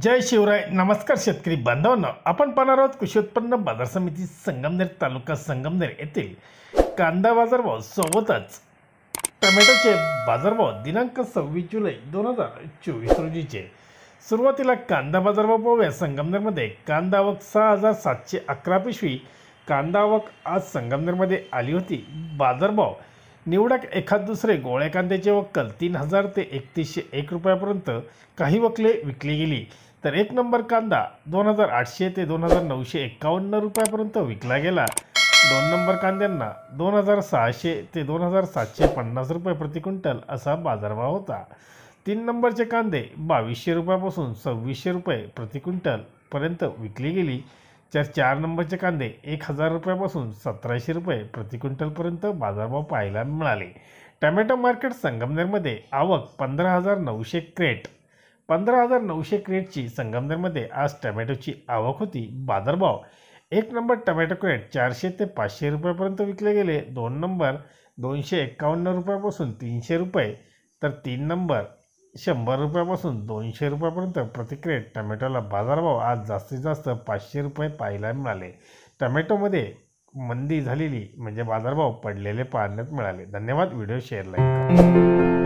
जय शिवराय. नमस्कार शेतकरी बांधवांनो, आपण पाहणार आहोत कृषी उत्पन्न बाजार समिती संगमनेर तालुका संगमनेर येथील कांदा बाजारभाव सोबतच टोमॅटोचे बाजारभाव दिनांक 26 जुलै 2024 रोजीचे. सुरुवातीला कांदा बाजारभाव पाहूया. संगमनेरमध्ये कांदा आवक 6711 पिशवी कांदा आवक आज संगमनेरमध्ये आली होती. बाजारभाव निवडक एखाद दुसरे गोळ्या कांद्याची वक्कल 3000 ते 3101 रुपयापर्यंत काही वकले विकली गेली, तर एक नंबर कांदा 2800 ते 2951 रुपयापर्यंत विकला गेला. दोन नंबर कांद्यांना 2600 ते 2750 रुपये प्रति क्विंटल असा बाजारभाव होता. तीन नंबरचे कांदे 2200 रुपयापासून 2600 रुपये प्रति क्विंटल पर्यंत विकली गेली, तर चार नंबरचे कांदे 1000 रुपयापासून 1700 रुपये प्रति क्विंटलपर्यंत बाजारभाव पाहायला मिळाले. टोमॅटो मार्केट संगमनेरमध्ये आवक 15900 क्रेट. 15900 क्रेटची संगमनेरमध्ये आज टोमॅटोची आवक होती. बाजारभाव एक नंबर टोमॅटो क्रेट 400 ते 500 रुपयापर्यंत विकले गेले. दोन नंबर 251 रुपयापासून 300 रुपये, तर तीन नंबर 100 रुपयापासून 200 रुपयापर्यंत प्रति क्रेट टोमॅटोला बाजारभाव आज जास्तीत जास्त 500 रुपये पाहायला मिळाले. टोमॅटोमध्ये मंदी झालेली म्हणजे बाजारभाव पडलेले पाहण्यात मिळाले. धन्यवाद. व्हिडिओ शेअर लाईक करा.